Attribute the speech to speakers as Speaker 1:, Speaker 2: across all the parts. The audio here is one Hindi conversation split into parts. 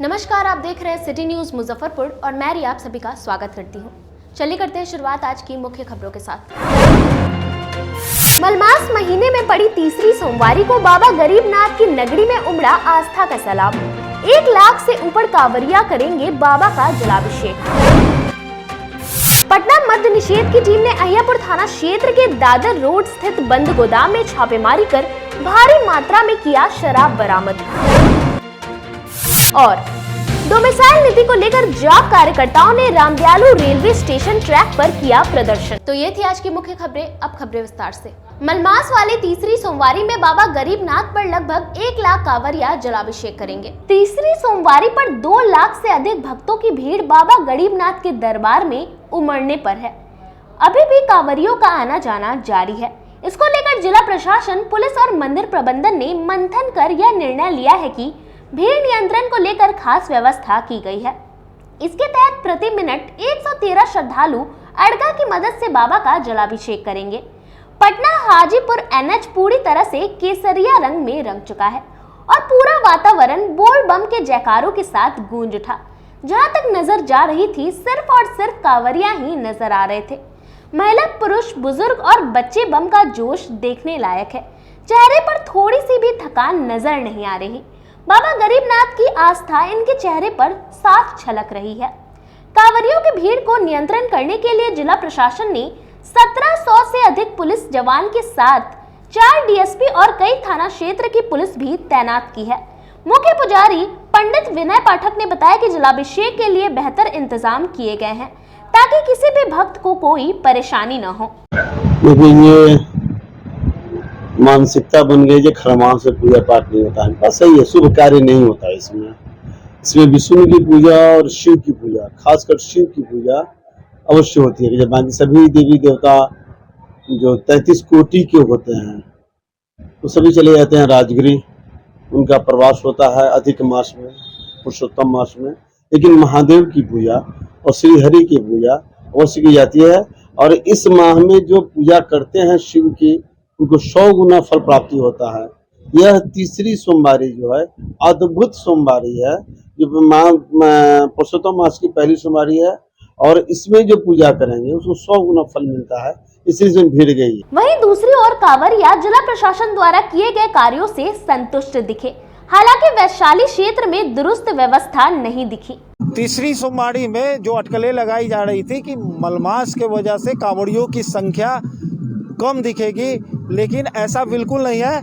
Speaker 1: नमस्कार, आप देख रहे हैं सिटी न्यूज मुजफ्फरपुर और मैं रिया आप सभी का स्वागत करती हूं। चलिए करते हैं शुरुआत आज की मुख्य खबरों के साथ। मलमास महीने में पड़ी तीसरी सोमवारी को बाबा गरीबनाथ की नगरी में उमड़ा आस्था का सैलाब। 1 लाख से ऊपर कांवरिया करेंगे बाबा का जलाभिषेक। पटना मद्य निषेध की टीम ने अहियापुर थाना क्षेत्र के दादर रोड स्थित बंद गोदाम में छापेमारी कर भारी मात्रा में किया शराब बरामद। और डोमिसाइल नीति को लेकर जाप कार्यकर्ताओं ने रामदयालु रेलवे स्टेशन ट्रैक पर किया प्रदर्शन। तो ये थी आज की मुख्य खबरें। अब खबरें विस्तार से। मलमास वाले तीसरी सोमवारी में बाबा गरीबनाथ पर लगभग 1 लाख कांवरिया जलाभिषेक करेंगे। तीसरी सोमवारी पर 2 लाख से अधिक भक्तों की भीड़ बाबा गरीबनाथ के दरबार में उमड़ने पर है। अभी भी कांवरियों का आना जाना जारी है। इसको लेकर जिला प्रशासन, पुलिस और मंदिर प्रबंधन ने मंथन कर यह निर्णय लिया है कि भीड़ नियंत्रण को लेकर खास व्यवस्था की गई है। इसके तहत प्रति मिनट 113 श्रद्धालु अड़गा की मदद से बाबा का जलाभिषेक करेंगे। पटना हाजीपुर NH पूरी तरह से केसरिया रंग में रंग चुका है और पूरा वातावरण बोल बम के जयकारों के साथ गूंज उठा। जहां तक नजर जा रही थी, सिर्फ और सिर्फ कांवरिया ही नजर आ रहे थे। महिला, पुरुष, बुजुर्ग और बच्चे बम का जोश देखने लायक है। चेहरे पर थोड़ी सी भी थकान नजर नहीं आ रही। बाबा गरीबनाथ की आस्था इनके चेहरे पर साफ झलक रही है। कांवरियों की भीड़ को नियंत्रण करने के लिए जिला प्रशासन ने 1700 से अधिक पुलिस जवान के साथ 4 DSP और कई थाना क्षेत्र की पुलिस भी तैनात की है। मुख्य पुजारी पंडित विनय पाठक ने बताया कि जलाभिषेक के लिए बेहतर इंतजाम किए गए हैं ताकि किसी भी भक्त को कोई परेशानी न हो।
Speaker 2: मानसिकता बन गई जो खरमाव से पूजा पाठ नहीं होता है। बस सही है, शुभ कार्य नहीं होता है इसमें विष्णु की पूजा और शिव की पूजा, खासकर शिव की पूजा अवश्य होती है। जब बाकी सभी देवी देवता जो 33 कोटि के होते हैं तो सभी चले जाते हैं राजगिरी, उनका प्रवास होता है अधिक मास में, पुरुषोत्तम मास में। लेकिन महादेव की पूजा और श्री हरि की पूजा अवश्य की जाती है और इस माह में जो पूजा करते हैं शिव की, उनको 100 गुना फल प्राप्ति होता है। यह तीसरी सोमवारी जो है अद्भुत सोमवारी है, जो पुरुषोत्तम मास की पहली सोमवारी है और इसमें जो पूजा करेंगे उसको 100 गुना फल मिलता है, इसलिए भीड़ गई।
Speaker 1: वहीं दूसरी ओर कांवरिया जिला प्रशासन द्वारा किए गए कार्यों से संतुष्ट दिखे। हालांकि वैशाली क्षेत्र में दुरुस्त व्यवस्था नहीं दिखी।
Speaker 3: तीसरी सोमवारी में जो अटकलें लगाई जा रही थी कि मलमास के वजह से कांवड़ियों की संख्या कम दिखेगी, लेकिन ऐसा बिल्कुल नहीं है।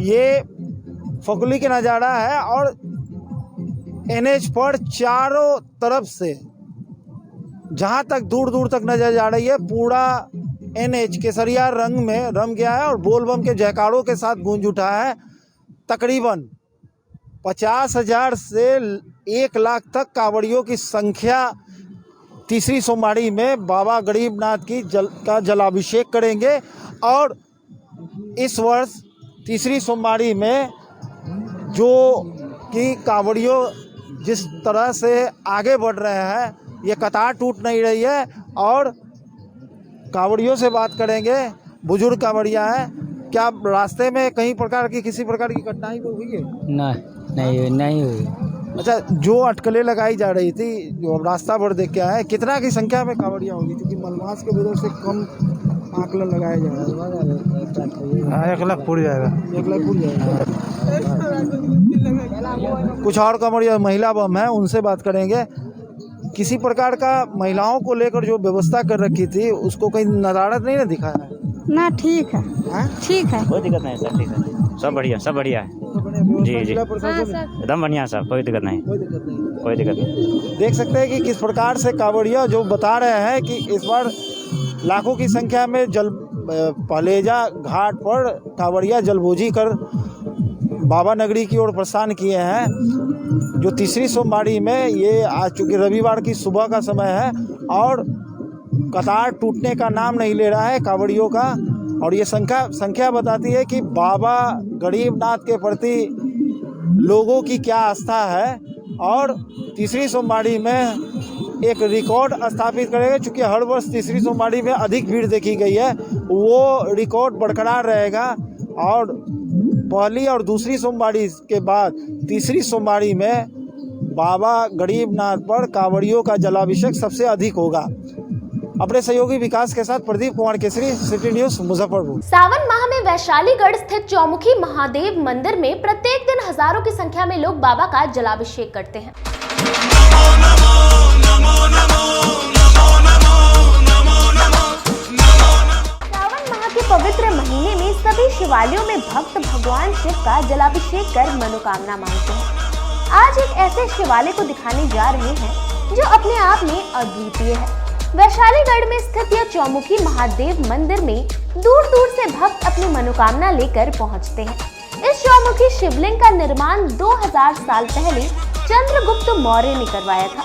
Speaker 3: ये फकुली का नज़ारा है और NH पर चारों तरफ से जहाँ तक दूर दूर तक नजर जा रही है, पूरा NH केसरिया रंग में रंग गया है और बोलबम के जयकारों के साथ गूंज उठा है। तकरीबन 50,000 से 1 लाख तक कांवड़ियों की संख्या तीसरी सोमवारी में बाबा गरीबनाथ की का जलाभिषेक करेंगे। और इस वर्ष तीसरी सोमवारी में जो कि कांवड़ियों जिस तरह से आगे बढ़ रहे हैं, ये कतार टूट नहीं रही है। और कांवड़ियों से बात करेंगे, बुजुर्ग कांवड़िया हैं, क्या रास्ते में कहीं प्रकार की किसी प्रकार की कठिनाई हुई है?
Speaker 4: नहीं हुई।
Speaker 3: अच्छा, जो अटकलें लगाई जा रही थी, जो अब रास्ता भर देख के आए, कितना की संख्या में कांवड़ियाँ होगी? क्योंकि मलमास के वजह से कम आकलन लगाया जा रहा है।
Speaker 4: 1 लाख पूरी जाएगा।
Speaker 3: 1 लाख पूरी जाएगा। कुछ और कांवड़िया महिला बम है, उनसे बात करेंगे। किसी प्रकार का महिलाओं को लेकर जो व्यवस्था कर रखी थी उसको कहीं नदारत नहीं ना दिखाया है?
Speaker 5: ना, ठीक है। ठीक है,
Speaker 4: कोई दिक्कत नहीं सर, ठीक है, सब बढ़िया है। जी एकदम बढ़िया सर, कोई दिक्कत नहीं।
Speaker 3: देख सकते हैं कि किस प्रकार से कांवड़िया जो बता रहे हैं कि इस बार लाखों की संख्या में पलेजा घाट पर कांवड़िया जलभोजी कर बाबा नगरी की ओर प्रस्थान किए हैं। जो तीसरी सोमवारी में ये आज चूँकि रविवार की सुबह का समय है और कतार टूटने का नाम नहीं ले रहा है कांवड़ियों का। और ये संख्या बताती है कि बाबा गरीबनाथ के प्रति लोगों की क्या आस्था है। और तीसरी सोमवारी में एक रिकॉर्ड स्थापित करेंगे। चूँकि हर वर्ष तीसरी सोमवारी में अधिक भीड़ देखी गई है, वो रिकॉर्ड बरकरार रहेगा। और पहली और दूसरी सोमवारी के बाद तीसरी सोमवारी में बाबा गरीबनाथ पर कांवड़ियों का जलाभिषेक सबसे अधिक होगा। अपने सहयोगी विकास के साथ प्रदीप कुमार केसरी, सिटी न्यूज़, मुजफ्फरपुर।
Speaker 1: सावन माह में वैशालीगढ़ स्थित चौमुखी महादेव मंदिर में प्रत्येक दिन हजारों की संख्या में लोग बाबा का जलाभिषेक करते हैं। सावन माह के पवित्र महीने में सभी शिवालयों में भक्त भगवान शिव का जलाभिषेक कर मनोकामना मांगते हैं। आज एक ऐसे शिवालय को दिखाने जा रहे हैं जो अपने आप में अद्वितीय है। वैशालीगढ़ में स्थित यह चौमुखी महादेव मंदिर में दूर दूर से भक्त अपनी मनोकामना लेकर पहुंचते हैं। इस चौमुखी शिवलिंग का निर्माण 2000 साल पहले चंद्रगुप्त मौर्य ने करवाया था,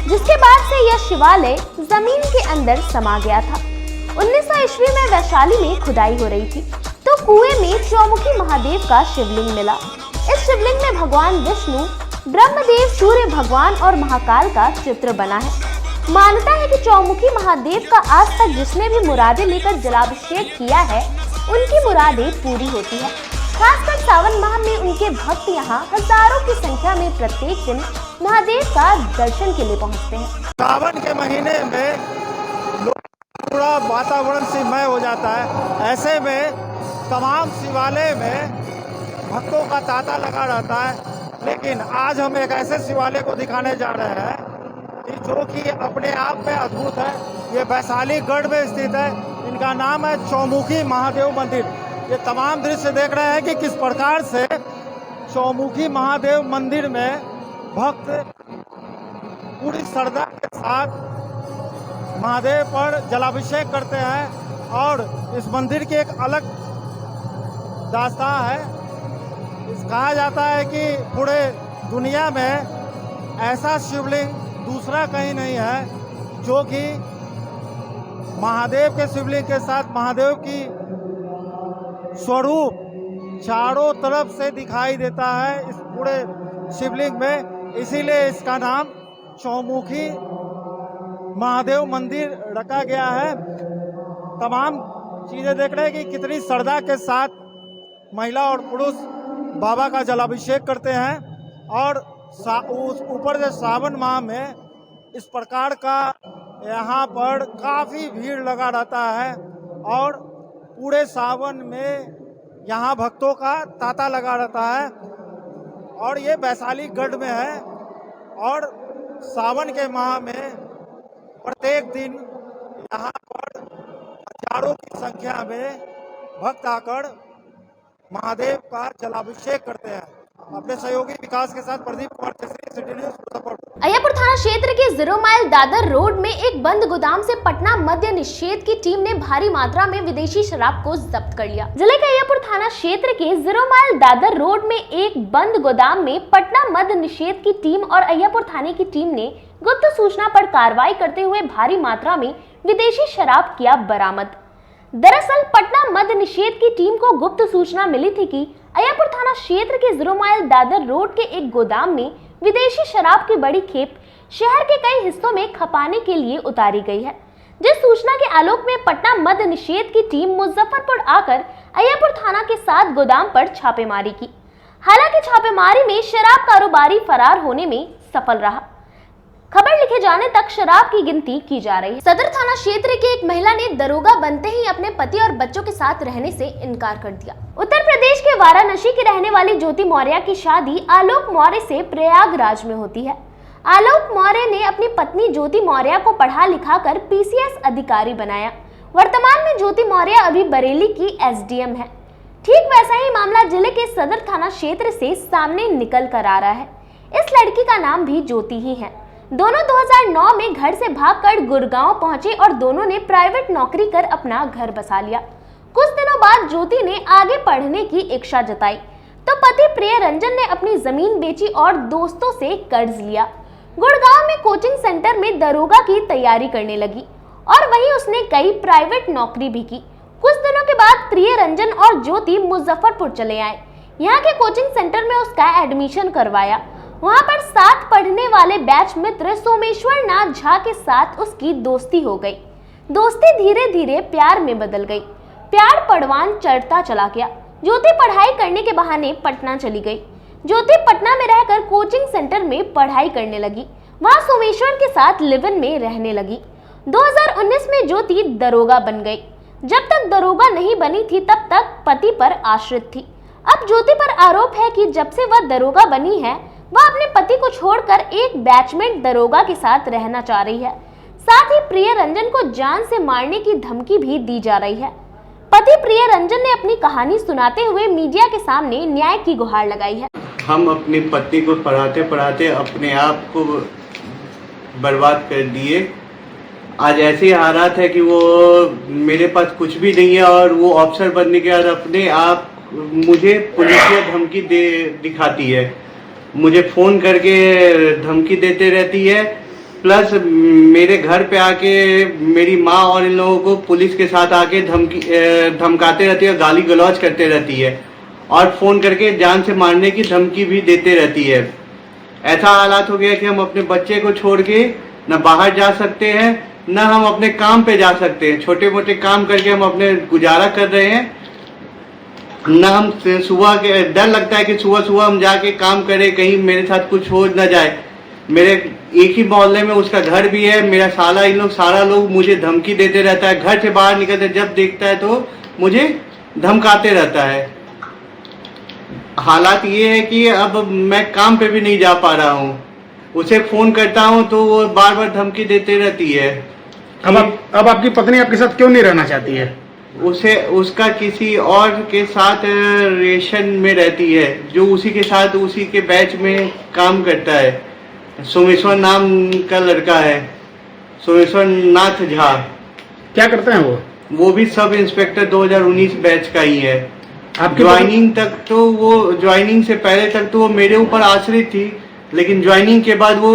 Speaker 1: जिसके बाद से यह शिवालय जमीन के अंदर समा गया था। 1900 ईस्वी में वैशाली में खुदाई हो रही थी तो कुएं में चौमुखी महादेव का शिवलिंग मिला। इस शिवलिंग में भगवान विष्णु, ब्रह्मदेव, सूर्य भगवान और महाकाल का चित्र बना है। मान्यता है कि चौमुखी महादेव का आज तक जिसने भी मुरादें लेकर जलाभिषेक किया है उनकी मुरादें पूरी होती है। खासकर सावन माह में उनके भक्त यहाँ हजारों की संख्या में प्रत्येक दिन महादेव का दर्शन के लिए पहुँचते हैं।
Speaker 3: सावन के महीने में पूरा वातावरण सिमय हो जाता है। ऐसे में तमाम शिवालय में भक्तों का तांता लगा रहता है। लेकिन आज हम एक ऐसे शिवालय को दिखाने जा रहे हैं जो कि अपने आप में अद्भुत है। ये वैशालीगढ़ में स्थित है। इनका नाम है चौमुखी महादेव मंदिर। ये तमाम दृश्य देख रहे हैं कि किस प्रकार से चौमुखी महादेव मंदिर में भक्त पूरी श्रद्धा के साथ महादेव पर जलाभिषेक करते हैं। और इस मंदिर की एक अलग दास्तां है। कहा जाता है कि पूरे दुनिया में ऐसा शिवलिंग दूसरा कहीं नहीं है जो कि महादेव के शिवलिंग के साथ महादेव की स्वरूप चारों तरफ से दिखाई देता है इस पूरे शिवलिंग में। इसीलिए इसका नाम चौमुखी महादेव मंदिर रखा गया है। तमाम चीजें देख रहे हैं कि कितनी श्रद्धा के साथ महिला और पुरुष बाबा का जलाभिषेक करते हैं। और उस ऊपर से सावन माह में इस प्रकार का यहाँ पर काफ़ी भीड़ लगा रहता है। और पूरे सावन में यहाँ भक्तों का तांता लगा रहता है। और ये वैशालीगढ़ में है। और सावन के माह में प्रत्येक दिन यहाँ पर हजारों की संख्या में भक्त आकर महादेव का जलाभिषेक करते हैं। अपने सहयोगी विकास के साथ प्रदीप कुमार केसरी, सिटी न्यूज़, मुजफ्फरपुर।
Speaker 1: अय्यापुर थाना क्षेत्र के 0 माइल दादर रोड में एक बंद गोदाम से पटना मद्य निषेध की टीम ने भारी मात्रा में विदेशी शराब को जब्त कर लिया। जिले के अय्यापुर थाना क्षेत्र के 0 माइल दादर रोड में एक बंद गोदाम में पटना मद्य निषेध की टीम और अय्यापुर थाने की टीम ने गुप्त सूचना पर कार्रवाई करते हुए भारी मात्रा में विदेशी शराब किया बरामद। दरअसल पटना मद्य निषेध की टीम को गुप्त सूचना मिली थी कि अय्यापुर थाना क्षेत्र के 0 माइल दादर रोड के एक गोदाम में विदेशी शराब की बड़ी खेप शहर के कई हिस्सों में खपाने के लिए उतारी गई है। जिस सूचना के आलोक में पटना मद्य निषेध की टीम मुजफ्फरपुर आकर अय्यापुर थाना के साथ गोदाम पर छापेमारी की। हालांकि छापेमारी में शराब कारोबारी फरार होने में सफल रहा। खबर लिखे जाने तक शराब की गिनती की जा रही है। सदर थाना क्षेत्र की एक महिला ने दरोगा बनते ही अपने पति और बच्चों के साथ रहने से इनकार कर दिया। उत्तर प्रदेश के वाराणसी की रहने वाली ज्योति मौर्य की शादी आलोक मौर्य से प्रयागराज में होती है। आलोक मौर्य ने अपनी पत्नी ज्योति मौर्य को पढ़ा लिखा कर PCS अधिकारी बनाया। वर्तमान में ज्योति मौर्य अभी बरेली की SDM है। ठीक वैसा ही मामला जिले के सदर थाना क्षेत्र से सामने निकल कर आ रहा है। इस लड़की का नाम भी ज्योति ही है। दोनों 2009 में घर से भागकर गुड़गांव पहुंचे और दोनों ने प्राइवेट नौकरी कर अपना घर बसा लिया। कुछ दिनों बाद ज्योति ने आगे पढ़ने की इच्छा जताई तो पति प्रिय रंजन ने अपनी जमीन बेची और दोस्तों से कर्ज लिया। गुड़गांव में कोचिंग सेंटर में दरोगा की तैयारी करने लगी और वहीं उसने कई प्राइवेट नौकरी भी की। कुछ दिनों के बाद प्रिय रंजन और ज्योति मुजफ्फरपुर चले आए। यहाँ के कोचिंग सेंटर में उसका एडमिशन करवाया। वहां पर साथ पढ़ने वाले बैच मित्र सोमेश्वर नाथ झा के साथ उसकी दोस्ती हो गई। दोस्ती धीरे धीरे प्यार में बदल गई। प्यार परवान चढ़ता चला गया। ज्योति पढ़ाई करने के बहाने पटना चली गई, ज्योति पटना में रहकर कोचिंग सेंटर में पढ़ाई करने लगी। वहां सोमेश्वर के साथ लिव इन में रहने लगी। 2019 में ज्योति दरोगा बन गई। जब तक दरोगा नहीं बनी थी तब तक पति पर आश्रित थी। अब ज्योति पर आरोप है कि जब से वह दरोगा बनी है वह अपने पति को छोड़कर एक बैचमेट दरोगा के साथ रहना चाह रही है। साथ ही प्रिय रंजन को जान से मारने की धमकी भी दी जा रही है। पति प्रिय रंजन ने अपनी कहानी सुनाते हुए मीडिया के सामने न्याय की गुहार लगाई है।
Speaker 6: हम अपनी पत्नी को पढ़ाते पढ़ाते अपने आप को बर्बाद कर दिए। आज ऐसे हालात है कि वो मेरे पास कुछ भी नहीं है और वो ऑफिसर बनने के बाद अपने आप मुझे पुलिसिया धमकी दिखाती है, मुझे फ़ोन करके धमकी देते रहती है। प्लस मेरे घर पे आके मेरी माँ और इन लोगों को पुलिस के साथ आके धमकाते रहती है, गाली गलौज करते रहती है और फ़ोन करके जान से मारने की धमकी भी देते रहती है। ऐसा हालात हो गया कि हम अपने बच्चे को छोड़ के न बाहर जा सकते हैं न हम अपने काम पे जा सकते हैं। छोटे मोटे काम करके हम अपने गुजारा कर रहे हैं। न हम सुबह के डर लगता है कि सुबह हम जाके काम करें, कहीं मेरे साथ कुछ हो न जाए। मेरे एक ही मोहल्ले में उसका घर भी है। मेरा साला इन लोग सारा लोग मुझे धमकी देते रहता है। घर से बाहर निकलते जब देखता है तो मुझे धमकाते रहता है। हालात ये है कि अब मैं काम पे भी नहीं जा पा रहा हूँ। उसे फोन करता हूँ तो वो बार बार धमकी देते रहती है।
Speaker 7: अब आपकी पत्नी आपके साथ क्यों नहीं रहना चाहती है?
Speaker 6: उसे उसका किसी और के साथ रिलेशन में रहती है जो उसी के साथ उसी के बैच में काम करता है। सोमेश्वर नाम का लड़का है, सोमेश्वर नाथ झा।
Speaker 7: क्या करते हैं
Speaker 6: वो भी सब इंस्पेक्टर 2019 बैच का ही है।
Speaker 7: आपकी
Speaker 6: ज्वाइनिंग तक तो वो ज्वाइनिंग से पहले तक तो वो मेरे ऊपर आश्रित थी, लेकिन ज्वाइनिंग के बाद वो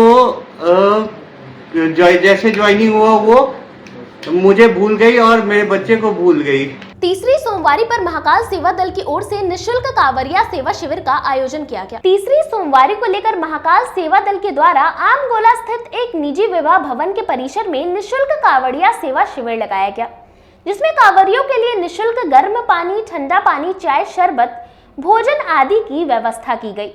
Speaker 6: जैसे ज्वाइनिंग हुआ वो मुझे भूल गई और मेरे बच्चे को भूल गई।
Speaker 1: तीसरी सोमवारी पर महाकाल सेवा दल की ओर से निशुल्क कांवरिया सेवा शिविर का आयोजन किया गया। तीसरी सोमवारी को लेकर महाकाल सेवा दल के द्वारा आमगोला स्थित एक निजी विवाह भवन के परिसर में निशुल्क कांवरिया सेवा शिविर लगाया गया, जिसमें कांवरियों के लिए निशुल्क गर्म पानी, ठंडा पानी, चाय, शरबत, भोजन आदि की व्यवस्था की गई।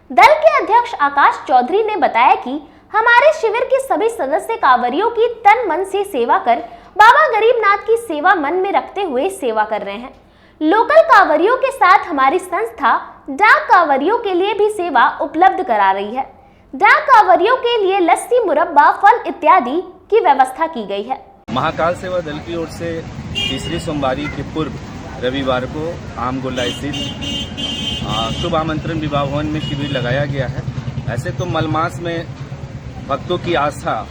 Speaker 1: दल के अध्यक्ष आकाश चौधरी ने बताया कि हमारे शिविर के सभी सदस्य कांवरियों की तन मन से सेवा कर बाबा गरीबनाथ की सेवा मन में रखते हुए सेवा कर रहे हैं। लोकल कांवरियों के साथ हमारी संस्था डाक कांवरियों के लिए भी सेवा उपलब्ध करा रही है। डाक कांवरियों के लिए लस्सी, मुरब्बा, फल इत्यादि की व्यवस्था की गई है।
Speaker 8: महाकाल सेवा दल की ओर से तीसरी सोमवारी के पूर्व रविवार को आमगोला स्थित शुभ आमंत्रण विवाह भवन में शिविर लगाया गया है। ऐसे तो मलमास में भक्तों की आस्था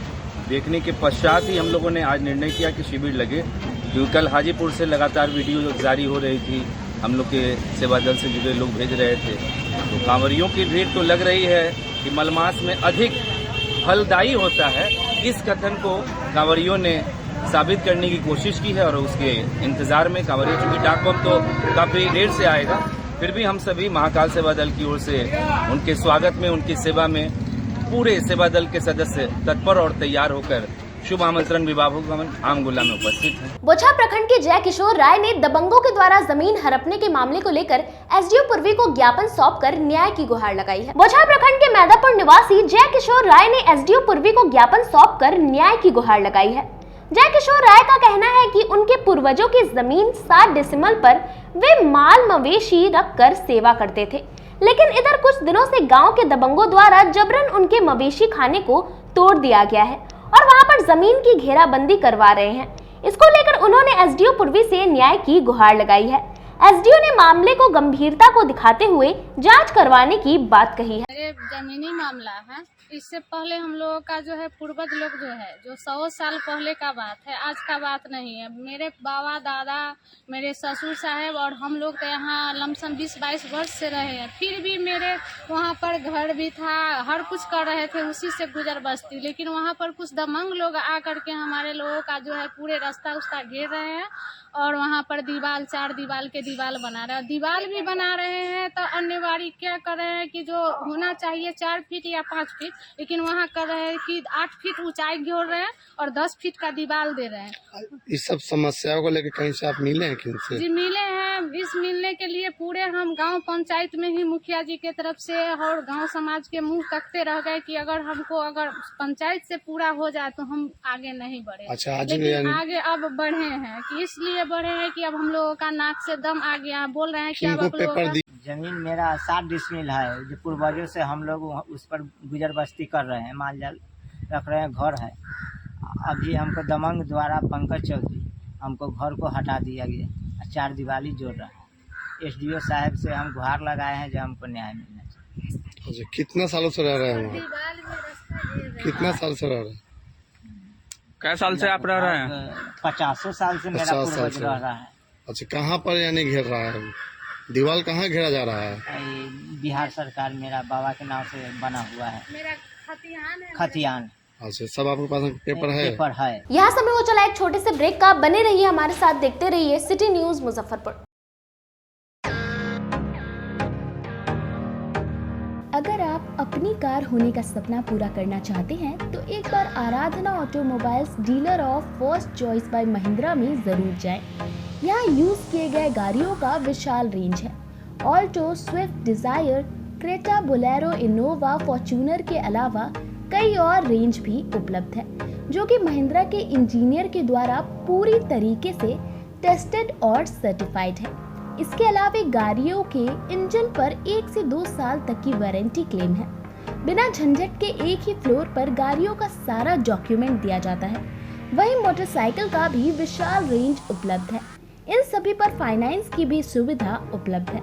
Speaker 8: देखने के पश्चात ही हम लोगों ने आज निर्णय किया कि शिविर लगे, क्योंकि कल हाजीपुर से लगातार वीडियो जारी हो रही थी, हम लोग के सेवा दल से जुड़े लोग भेज रहे थे। तो कांवरियों की भीड़ तो लग रही है कि मलमास में अधिक फलदायी होता है। इस कथन को कांवरियों ने साबित करने की कोशिश की है और उसके इंतजार में कांवरियों, चूंकि डाक बम तो काफ़ी देर से आएगा, फिर भी हम सभी महाकाल सेवा दल की ओर से उनके स्वागत में, उनकी सेवा में पूरे सेवा दल के सदस्य तत्पर और तैयार होकर शुभ आमंत्रण विवाह भवन आमगोला में उपस्थित हैं।
Speaker 1: बोचहा प्रखंड के जय किशोर राय ने दबंगों के द्वारा जमीन हड़पने के मामले को लेकर एसडीओ पूर्वी को ज्ञापन सौंपकर न्याय की गुहार लगाई है। बोचहा प्रखंड के मैदापुर निवासी जय किशोर राय ने एसडीओ पूर्वी को ज्ञापन सौंपकर न्याय की गुहार लगाई है। जय किशोर राय का कहना है कि उनके पूर्वजों की जमीन 60 डेसिमल पर वे माल मवेशी रखकर सेवा करते थे, लेकिन इधर कुछ दिनों से गांव के दबंगों द्वारा जबरन उनके मवेशी खाने को तोड़ दिया गया है और वहां पर जमीन की घेराबंदी करवा रहे हैं। इसको लेकर उन्होंने एसडीओ पूर्वी से न्याय की गुहार लगाई है। एसडीओ ने मामले को गंभीरता को दिखाते हुए जांच करवाने की बात कही है।
Speaker 9: ये जमीनी मामला है। इससे पहले हम लोगों का जो है पूर्वज लोग जो है जो 100 साल पहले का बात है, आज का बात नहीं है। मेरे बाबा दादा, मेरे ससुर साहब और हम लोग तो यहाँ लमसम 20-22 वर्ष से रहे हैं। फिर भी मेरे वहाँ पर घर भी था, हर कुछ कर रहे थे, उसी से गुजर बसती। लेकिन वहाँ पर कुछ दबंग लोग आ करके हमारे लोगों का जो है पूरे रास्ता उसका घेर रहे हैं और वहाँ पर दीवार 4 दीवार के दीवार बना रहे हैं। दीवार भी बना रहे हैं तो अन्यवाड़ी क्या कर रहे हैं कि जो होना चाहिए 4 फीट या 5 फीट, लेकिन वहाँ कर रहे हैं कि 8 फीट ऊंचाई घेर रहे हैं और 10 फीट का दीवार दे रहे हैं।
Speaker 7: इस सब समस्याओं को लेकर कहीं से आप मिले हैं? किनसे?
Speaker 9: जी मिले हैं, इस मिलने के लिए पूरे हम गांव पंचायत में ही मुखिया जी के तरफ से और गांव समाज के मुंह तकते रह गए कि अगर पंचायत से पूरा हो जाए तो हम आगे नहीं बढ़े।
Speaker 7: अच्छा, आज
Speaker 9: लेकिन आगे अब बढ़े हैं कि इसलिए बढ़े हैं कि अब हम लोगों का नाक से दम आ गया। बोल रहे हैं कि अब आप लोगों का
Speaker 10: जमीन मेरा 7 डिसमिल है जो पूर्वजों से हम लोग उस पर गुजर बस्ती कर रहे हैं, माल जाल रख रहे हैं, घर है। अभी हमको दमंग द्वारा पंकज चौधरी हमको घर को हटा दिया गया, 4 दीवारी जोड़ रहा है। SDO साहब से हम गुहार लगाए हैं जो हमको न्याय मिलना चाहिए।
Speaker 7: अच्छा, कितना सालों से रह रहे हैं वहाँ? कितना साल से रह रहे हैं?
Speaker 8: कै साल से आप रह रहे हैं?
Speaker 10: 50 साल से मेरा पूर्वज रह रहा है।
Speaker 7: अच्छा, कहाँ पर यानी घेर रहा है? दीवार कहाँ घेरा जा रहा है?
Speaker 10: बिहार सरकार मेरा बाबा के नाम से बना हुआ है,
Speaker 9: मेरा खतियान है।
Speaker 10: खतियान।
Speaker 7: अच्छा, सब आपके पास पेपर है?
Speaker 10: पेपर है।
Speaker 1: यहाँ समय हो चला एक छोटे से ब्रेक का। बने रहिए हमारे साथ, देखते रहिए सिटी न्यूज मुजफ्फरपुर। अगर आप अपनी कार होने का सपना पूरा करना चाहते हैं तो एक बार Aradhana automobiles dealer of first choice by Mahindra में जरूर जाएं। यहाँ यूज किए गए गाड़ियों का विशाल रेंज है। Alto, Swift Dzire, Creta, Bolero, Innova, Fortuner के अलावा कई और रेंज भी उपलब्ध है जो कि महिंद्रा के इंजीनियर के द्वारा पूरी तरीके से टेस्टेड और सर्टिफाइड है। इसके अलावा गाड़ियों के इंजन पर 1 से 2 साल तक की वारंटी क्लेम है। बिना झंझट के एक ही फ्लोर पर गाड़ियों का सारा डॉक्यूमेंट दिया जाता है। वहीं मोटरसाइकिल का भी विशाल रेंज उपलब्ध है। इन सभी पर फाइनेंस की भी सुविधा उपलब्ध है,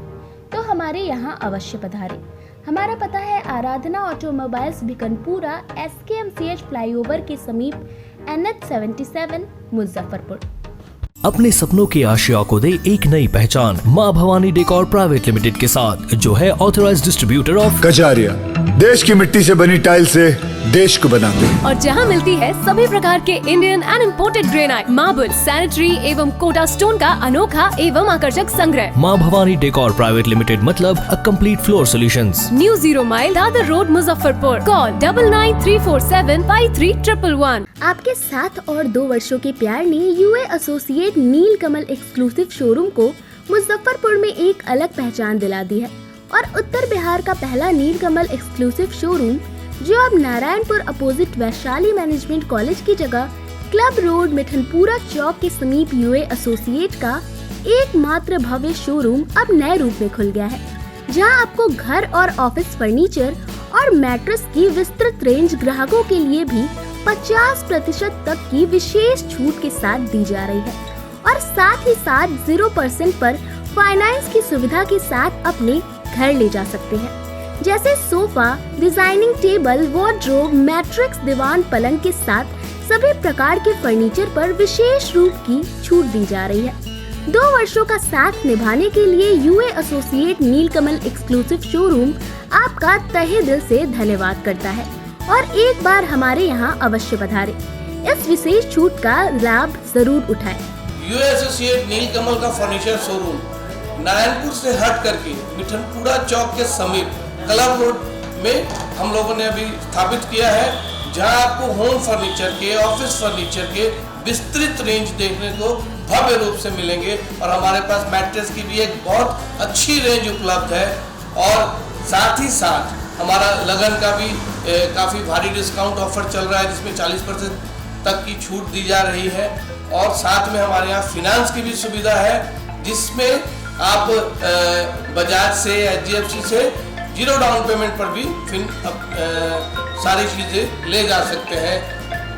Speaker 1: तो हमारे यहाँ अवश्य पधारें। हमारा पता है आराधना ऑटोमोबाइल्स भिकनपुरा, SKMCH फ्लाईओवर के समीप, NH 77 मुजफ्फरपुर।
Speaker 11: अपने सपनों की आशिया को दे एक नई पहचान माँ भवानी डेकोर प्राइवेट लिमिटेड के साथ, जो है ऑथराइज्ड डिस्ट्रीब्यूटर ऑफ
Speaker 12: कजारिया। देश की मिट्टी से बनी टाइल से देश को बनाते हैं।
Speaker 13: और जहां मिलती है सभी प्रकार के Indian and imported granite, marble, sanitary एवं कोटा स्टोन का अनोखा एवं आकर्षक संग्रह।
Speaker 11: माँ भवानी डेकोर प्राइवेट लिमिटेड मतलब a complete floor solutions.
Speaker 13: New 0 mile Dadar road Muzaffarpur. Call 9934753111।
Speaker 1: आपके 7 और 2 वर्षों के प्यार ने UA एसोसिएट नीलकमल एक्सक्लूसिव शोरूम को मुजफ्फरपुर में एक अलग पहचान दिला दी है। और उत्तर बिहार का पहला नीलकमल एक्सक्लूसिव शोरूम जो अब Narayanpur opposite Vaishali management college की जगह क्लब रोड मिठनपुरा चौक के समीप UA एसोसिएट का एकमात्र भव्य शोरूम अब नए रूप में खुल गया है, जहां आपको घर और ऑफिस फर्नीचर और मैट्रेस की विस्तृत रेंज ग्राहकों के लिए भी 50% तक की विशेष छूट के साथ दी जा रही है। और साथ ही साथ 0% पर फाइनेंस की सुविधा के साथ अपने घर ले जा सकते हैं। जैसे sofa, designing table, wardrobe, mattress, दीवान, पलंग के साथ सभी प्रकार के फर्नीचर पर विशेष रूप की छूट दी जा रही है। 2 वर्षों का साथ निभाने के लिए UA एसोसिएट नीलकमल एक्सक्लूसिव शोरूम आपका तहे दिल से धन्यवाद करता है और एक बार हमारे यहाँ अवश्य पधारें। इस विशेष छूट का लाभ जरूर उठाएं।
Speaker 14: UA एसोसिएट नीलकमल का फर्नीचर शोरूम नारायणपुर से हट करके मिठनपुरा चौक के समीप क्लब रोड में हम लोगों ने अभी स्थापित किया है, जहां आपको होम फर्नीचर के, ऑफिस फर्नीचर के विस्तृत रेंज देखने को भव्य रूप से मिलेंगे। और हमारे पास मैट्रेस की भी एक बहुत अच्छी रेंज उपलब्ध है। और साथ ही साथ हमारा लगन का भी काफ़ी भारी डिस्काउंट ऑफर चल रहा है, जिसमें 40% तक की छूट दी जा रही है। और साथ में हमारे यहाँ फिनांस की भी सुविधा है, जिसमें आप बजाज से, HDFC से 0 डाउन पेमेंट पर भी सारी चीज़ें ले जा सकते हैं।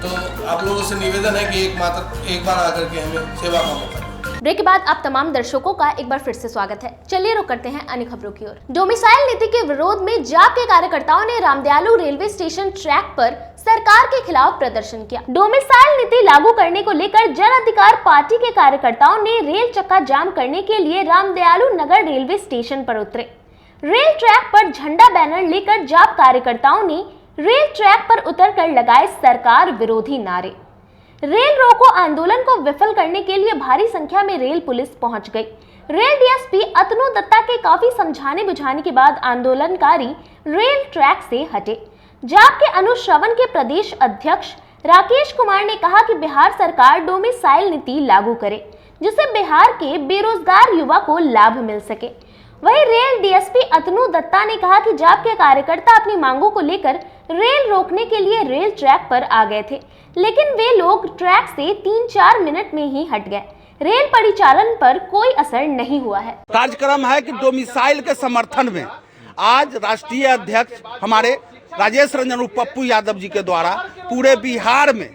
Speaker 14: तो आप लोगों से निवेदन है कि एक बार आकर के हमें सेवा का मौका दें।
Speaker 1: ब्रेक के बाद आप तमाम दर्शकों का एक बार फिर से स्वागत है। चलिए रुक करते हैं अन्य खबरों की ओर। डोमिसाइल नीति के विरोध में जाप के कार्यकर्ताओं ने रामदयालु रेलवे स्टेशन ट्रैक पर सरकार के खिलाफ प्रदर्शन किया। डोमिसाइल नीति लागू करने को लेकर जन अधिकार पार्टी के कार्यकर्ताओं ने रेल चक्का जाम करने के लिए रामदयालु नगर रेलवे स्टेशन पर उतरे। रेल ट्रैक पर झंडा बैनर लेकर जाप कार्यकर्ताओं ने रेल ट्रैक पर उतरकर लगाए सरकार विरोधी नारे। रेल रोको आंदोलन को विफल करने के लिए भारी संख्या में रेल पुलिस पहुंच गई। रेल DSP अतनु दत्ता के काफी समझाने बुझाने के बाद आंदोलनकारी रेल ट्रैक से हटे। जाप के अनुश्रवण के प्रदेश अध्यक्ष राकेश कुमार ने कहा कि बिहार सरकार डोमिसाइल नीति लागू करे, जिससे बिहार के बेरोजगार युवा को लाभ मिल सके। वहीं रेल डीएसपी अतनु दत्ता ने कहा कि जाप के कार्यकर्ता अपनी मांगों को लेकर रेल रोकने के लिए रेल ट्रैक पर आ गए थे, लेकिन वे लोग ट्रैक से 3-4 मिनट में ही हट गए। रेल परिचालन पर कोई असर नहीं हुआ है।
Speaker 3: कार्यक्रम है कि डोमिसाइल के समर्थन में आज राष्ट्रीय अध्यक्ष हमारे राजेश रंजन उर्फ पप्पू यादव जी के द्वारा पूरे बिहार में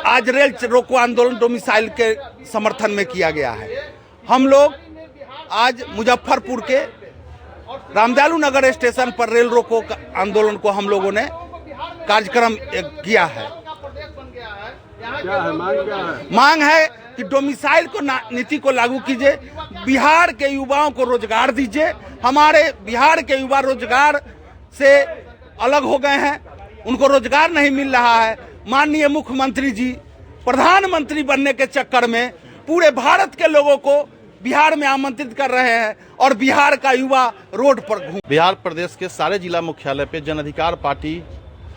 Speaker 3: आज रेल रोको आंदोलन डोमिसाइल के समर्थन में किया गया है। हम लोग आज मुजफ्फरपुर के रामदयालु नगर स्टेशन पर रेल रोको आंदोलन को हम लोगों ने कार्यक्रम किया है। मांग है कि डोमिसाइल को नीति को लागू कीजिए, बिहार के युवाओं को रोजगार दीजिए। हमारे बिहार के युवा रोजगार से अलग हो गए हैं, उनको रोजगार नहीं मिल रहा है। माननीय मुख्यमंत्री जी प्रधानमंत्री बनने के चक्कर में पूरे भारत के लोगों को बिहार में आमंत्रित कर रहे हैं और बिहार का युवा रोड पर घूम।
Speaker 15: बिहार प्रदेश के सारे जिला मुख्यालय पे जन अधिकार पार्टी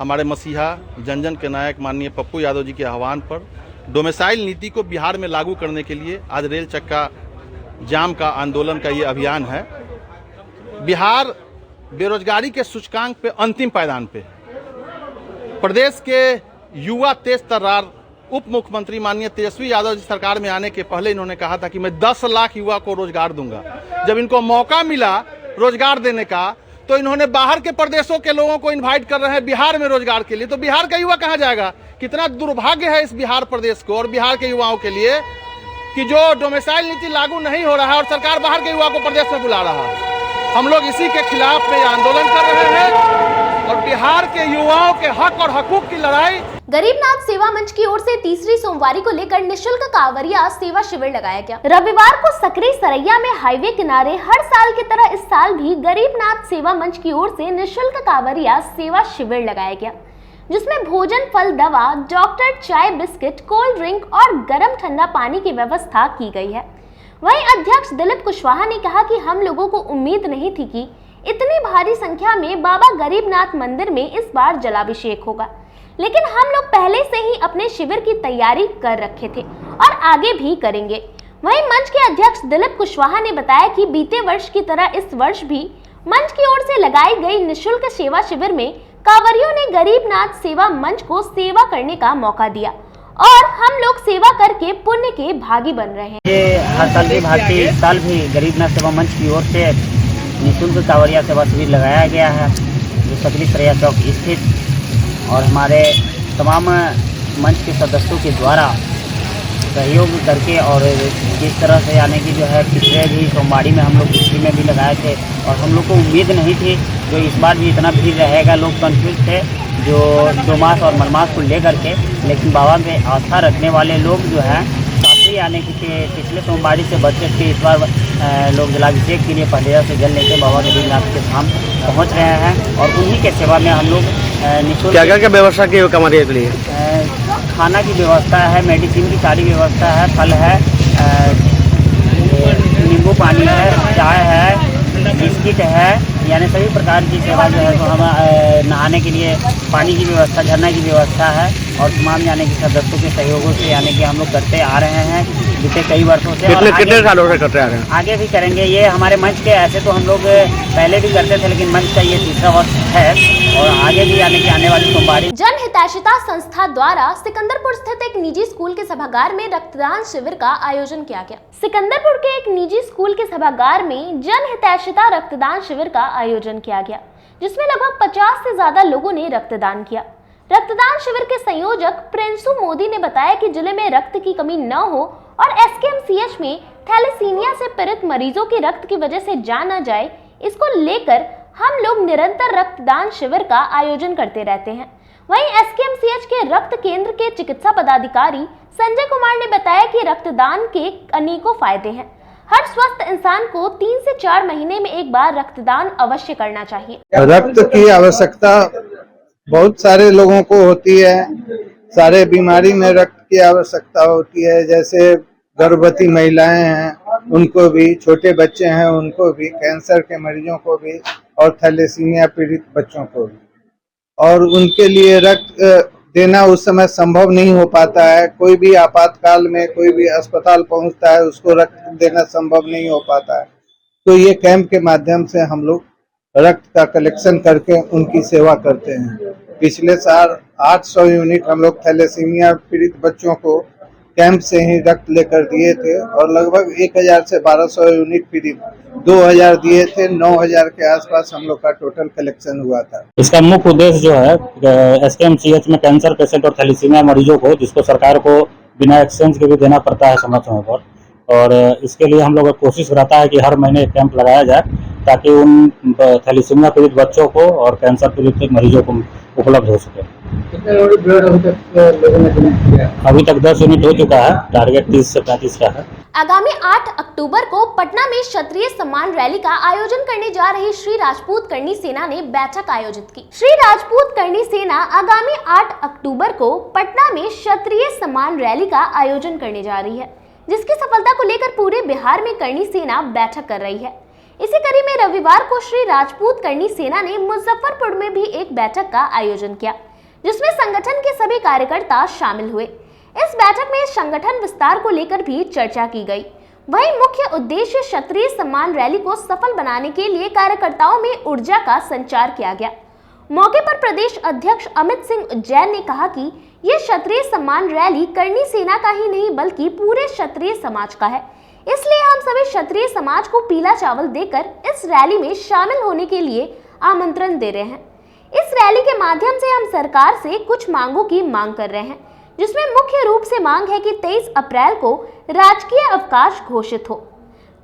Speaker 15: हमारे मसीहा जन जन के नायक माननीय पप्पू यादव जी के आह्वान पर डोमिसाइल नीति को बिहार में लागू करने के लिए आज रेल चक्का जाम का आंदोलन का ये अभियान है। बिहार बेरोजगारी के सूचकांक पे अंतिम पायदान पे, प्रदेश के युवा तेज तर्रार उप मुख्यमंत्री माननीय तेजस्वी यादव जी सरकार में आने के पहले इन्होंने कहा था कि मैं 10 लाख युवा को रोजगार दूंगा। जब इनको मौका मिला रोजगार देने का तो इन्होंने बाहर के प्रदेशों के लोगों को इनवाइट कर रहे हैं बिहार में रोजगार के लिए। तो बिहार का युवा कहाँ जाएगा? कितना दुर्भाग्य है इस बिहार प्रदेश को और बिहार के युवाओं के लिए कि जो डोमिसाइल नीति लागू नहीं हो रहा है और सरकार बाहर के युवा को प्रदेश में बुला रहा है। हम लोग इसी के खिलाफ में आंदोलन कर रहे हैं और बिहार के युवाओं के हक और हकूक की लड़ाई।
Speaker 1: गरीबनाथ सेवा मंच की ओर से तीसरी सोमवारी को लेकर निशुल्क कांवरिया सेवा शिविर लगाया गया। रविवार को सकरी सरैया में हाईवे किनारे हर साल की तरह इस साल भी गरीबनाथ सेवा मंच की ओर से निशुल्क कांवरिया सेवा शिविर लगाया गया, जिसमें भोजन, फल, दवा, डॉक्टर, चाय, बिस्किट, कोल्ड ड्रिंक और गर्म ठंडा पानी की व्यवस्था की गई है। वहीं अध्यक्ष दिलीप कुशवाहा ने कहा कि हम लोगों को उम्मीद नहीं थी कि इतनी भारी संख्या में बाबा गरीबनाथ मंदिर में इस बार जलाभिषेक होगा, लेकिन हम लोग पहले से ही अपने शिविर की तैयारी कर रखे थे और आगे भी करेंगे। वहीं मंच के अध्यक्ष दिलीप कुशवाहा ने बताया कि बीते वर्ष की तरह इस वर्ष भी मंच की ओर से लगाई गई निःशुल्क सेवा शिविर में कांवरियों ने गरीबनाथ सेवा मंच को सेवा करने का मौका दिया और हम लोग सेवा करके पुण्य के भागी बन रहे हैं।
Speaker 10: ये हर साल की भांति इस साल भी गरीबनाथ सेवा मंच की ओर से निःशुल्क कांवरिया सेवा शिविर लगाया गया है, जो सकरी सरैया चौक स्थित और हमारे तमाम मंच के सदस्यों के द्वारा सहयोग करके और जिस तरह से यानी कि जो है पिछले भी सोमवारी में हम लोग दूसरी में भी लगाए थे और हम लोग को उम्मीद नहीं थी जो इस बार भी इतना भीड़ रहेगा। लोग कन्फ्यूज थे जो 2 मास और मलमास को लेकर के, लेकिन बाबा में आस्था रखने वाले लोग जो है काफ़ी यानी कि पिछले सोमवारी से बच के इस बार लोग जलाभिषेक के लिए पहले से जल लेके बाबा गरीबनाथ के धाम पहुंच रहे हैं और उन्हीं के सेवा में हम लोग निःशुल्क क्या व्यवस्था की कांवरिया के लिए खाना की व्यवस्था है, मेडिसिन की सारी व्यवस्था है, फल है, नींबू पानी है, चाय है, बिस्किट है, यानी सभी प्रकार की सेवा जो है तो हम नहाने के लिए पानी की व्यवस्था, झरना की व्यवस्था है और तमाम यानी कि सदस्यों के सहयोगों से यानी कि हम लोग करते आ रहे हैं बीते कई वर्षों से। कितने सालों से करते आ रहे हैं? आगे भी करेंगे। ये हमारे मंच के ऐसे तो हम लोग पहले भी करते थे, लेकिन मंच का ये तीसरा वर्ष है और आगे भी यानी कि आने वाली सोमवारी।
Speaker 1: जन हितैषिता संस्था द्वारा सिकंदरपुर स्थित एक निजी स्कूल के सभागार में रक्तदान शिविर का आयोजन किया गया। सिकंदरपुर के एक निजी स्कूल के सभागार में जन हितैषिता रक्तदान शिविर का आयोजन किया गया, जिसमें लगभग 50 से ज्यादा लोगों ने रक्तदान किया। रक्तदान शिविर के संयोजक प्रिंसू मोदी ने बताया कि जिले में रक्त की कमी न हो और एसकेएमसीएच में थैलेसीमिया से पीड़ित मरीजों की रक्त की वजह से जान न जाए, इसको लेकर हम लोग निरंतर रक्तदान शिविर का आयोजन करते रहते हैं। वहीं एसकेएमसीएच के रक्त केंद्र के चिकित्सा पदाधिकारी संजय कुमार ने बताया कि रक्तदान के अनेकों फायदे हैं। हर स्वस्थ इंसान को 3 से 4 महीने में एक बार रक्तदान अवश्य करना चाहिए।
Speaker 16: रक्त की आवश्यकता बहुत सारे लोगों को होती है, सारे बीमारी में रक्त की आवश्यकता होती है, जैसे गर्भवती महिलाएं हैं उनको भी, छोटे बच्चे हैं उनको भी, कैंसर के मरीजों को भी और थैलेसीमिया पीड़ित बच्चों को भी, और उनके लिए रक्त देना उस समय संभव नहीं हो पाता है। कोई भी आपातकाल में कोई भी अस्पताल पहुंचता है, उसको रक्त देना संभव नहीं हो पाता है। तो ये कैंप के माध्यम से हम लोग रक्त का कलेक्शन करके उनकी सेवा करते हैं। पिछले साल 800 यूनिट हम लोग थैलेसीमिया पीड़ित बच्चों को कैंप से ही रक्त लेकर दिए थे और लगभग 1000 से 1200 यूनिट फ्री 2000 दिए थे। 9000 के आसपास हम लोग का टोटल कलेक्शन हुआ था।
Speaker 4: इसका मुख्य उद्देश्य जो है SKMCH में कैंसर पेशेंट और थैलेसीमिया मरीजों को, जिसको सरकार को बिना एक्सचेंज के भी देना पड़ता है समय समय पर, और इसके लिए हम लोग का कोशिश रहता है कि हर महीने एक कैंप लगाया जाए ताकि उन थैलेसीमिया पीड़ित बच्चों को और कैंसर पीड़ित मरीजों को उपलब्ध हो सके। अभी तक 10 यूनिट हो चुका है, टारगेट 30 से 35 का है।
Speaker 1: आगामी 8 अक्टूबर को पटना में क्षत्रिय सम्मान रैली का आयोजन करने जा रही श्री राजपूत करनी सेना ने बैठक आयोजित की। श्री राजपूत करनी सेना आगामी 8 अक्टूबर को पटना में क्षत्रिय सम्मान रैली का आयोजन करने जा रही है, जिसकी सफलता को लेकर पूरे बिहार में करनी सेना बैठक कर रही है। इसी कड़ी में रविवार को श्री राजपूत करनी सेना ने मुजफ्फरपुर में भी एक बैठक का आयोजन किया, जिसमें संगठन के सभी कार्यकर्ता शामिल हुए। इस बैठक में संगठन विस्तार को लेकर भी चर्चा की गई। वहीं मुख्य उद्देश्य क्षत्रिय सम्मान रैली को सफल बनाने के लिए कार्यकर्ताओं में ऊर्जा का संचार किया गया। मौके पर प्रदेश अध्यक्ष अमित सिंह उज्जैन ने कहा कि ये क्षत्रिय सम्मान रैली करनी सेना का ही नहीं बल्कि पूरे क्षत्रिय समाज का है, इसलिए हम सभी क्षत्रिय समाज को पीला चावल देकर इस रैली में शामिल होने के लिए आमंत्रण दे रहे हैं। इस रैली के माध्यम से हम सरकार से कुछ मांगों की मांग कर रहे हैं, जिसमें मुख्य रूप से मांग है कि 23 अप्रैल को राजकीय अवकाश घोषित हो,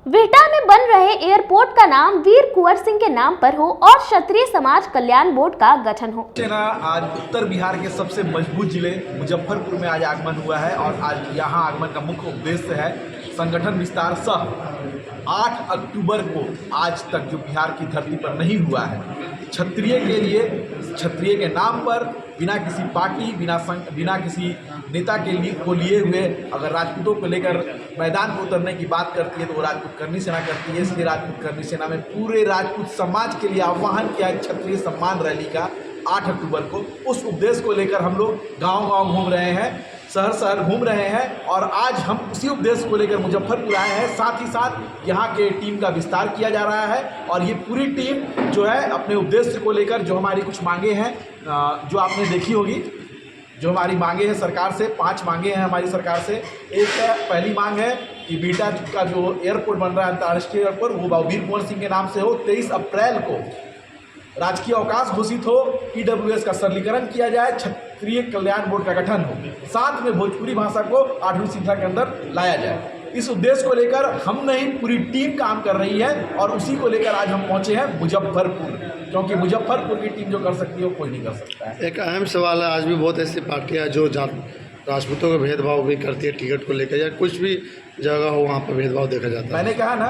Speaker 1: बिहटा में बन रहे एयरपोर्ट का नाम वीर कुंवर सिंह के नाम पर हो और क्षत्रिय समाज कल्याण बोर्ड का गठन हो।
Speaker 17: आज उत्तर बिहार के सबसे मजबूत जिले मुजफ्फरपुर में आज आगमन हुआ है और आज यहाँ आगमन का मुख्य उद्देश्य है संगठन विस्तार सह 8 अक्टूबर को आज तक जो बिहार की धरती पर नहीं हुआ है, क्षत्रिय के लिए, क्षत्रिय के नाम पर बिना किसी पार्टी, बिना किसी नेता के लिए हुए अगर राजपूतों को लेकर मैदान को उतरने की बात करती है तो वो राजपूत करनी सेना करती है। इसलिए राजपूत करनी सेना में पूरे राजपूत समाज के लिए आह्वान किया है क्षत्रिय सम्मान रैली का 8 अक्टूबर को। उस उद्देश्य को लेकर हम लोग गांव-गांव घूम रहे हैं, शहर घूम रहे हैं और आज हम उसी उद्देश्य को लेकर मुजफ्फरपुर आए हैं। साथ ही साथ यहाँ के टीम का विस्तार किया जा रहा है और ये पूरी टीम जो है अपने उद्देश्य को लेकर जो हमारी कुछ मांगे हैं जो आपने देखी होगी, जो हमारी मांगे हैं सरकार से, 5 मांगे हैं हमारी सरकार से। एक पहली मांग है कि बिहटा का जो एयरपोर्ट बन रहा है अंतर्राष्ट्रीय एयरपोर्ट वो वीर कुंवर सिंह के नाम से हो। 23 अप्रैल को राजकीय अवकाश घोषित हो, EWS का सरलीकरण किया जाए, क्षत्रिय कल्याण बोर्ड का गठन हो, साथ में भोजपुरी भाषा को 8वीं श्रृंखला के अंदर लाया जाए। इस उद्देश्य को लेकर हम नहीं पूरी टीम काम कर रही है और उसी को लेकर आज हम पहुंचे हैं मुजफ्फरपुर, क्योंकि मुजफ्फरपुर की टीम जो कर सकती है वो कोई नहीं कर सकता है।
Speaker 7: एक अहम सवाल है, आज भी बहुत ऐसी पार्टियां जो राजपूतों का भेदभाव भी करती है टिकट को लेकर या कुछ भी जगह हो वहाँ पर भेदभाव देखा जाता है।
Speaker 17: मैंने कहा ना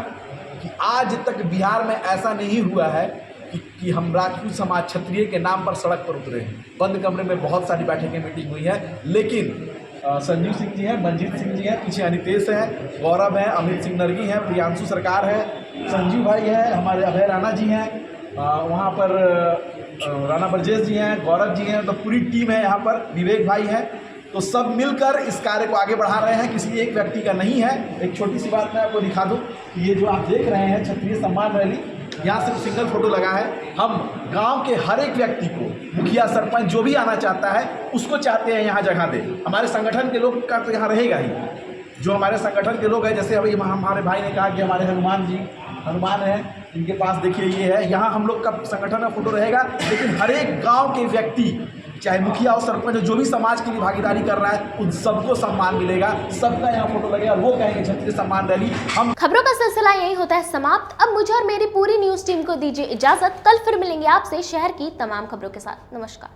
Speaker 17: कि आज तक बिहार में ऐसा नहीं हुआ है कि हम राजपूत समाज क्षत्रिय के नाम पर सड़क पर उतरे हैं। बंद कमरे में बहुत सारी बैठकें मीटिंग हुई है, लेकिन संजीव सिंह जी हैं, मंजीत सिंह जी हैं, पीछे अनितेश हैं, गौरव हैं, अमित सिंह नरगी हैं, प्रियांशु सरकार है, संजीव भाई हैं, हमारे अभय राणा जी हैं, वहाँ पर राणा ब्रजेश जी हैं, गौरव जी हैं, तो पूरी टीम है यहाँ पर, विवेक भाई हैं। तो सब मिलकर इस कार्य को आगे बढ़ा रहे हैं, किसी एक व्यक्ति का नहीं है। एक छोटी सी बात मैं आपको दिखा दूं कि ये जो आप देख रहे हैं क्षत्रिय सम्मान रैली, यहाँ सिर्फ सिंगल फोटो लगा है। हम गांव के हर एक व्यक्ति को, मुखिया सरपंच जो भी आना चाहता है उसको चाहते हैं यहाँ जगह दे। हमारे संगठन के लोग का तो यहाँ रहेगा ही, जो हमारे संगठन के लोग हैं, जैसे अभी हमारे भाई ने कहा कि हमारे हनुमान है, इनके पास देखिए ये है, यहाँ हम लोग का संगठन का फोटो रहेगा। लेकिन हर एक गाँव के व्यक्ति, चाहे मुखिया और सरपंच, जो भी समाज के लिए भागीदारी कर रहा है, उन सबको सम्मान मिलेगा, सबका यहाँ फोटो लगेगा और वो कहेंगे क्षत्रिय सम्मान रैली। हम
Speaker 1: खबरों का सिलसिला यही होता है समाप्त। अब मुझे और मेरी पूरी न्यूज टीम को दीजिए इजाजत। कल फिर मिलेंगे आपसे शहर की तमाम खबरों के साथ। नमस्कार।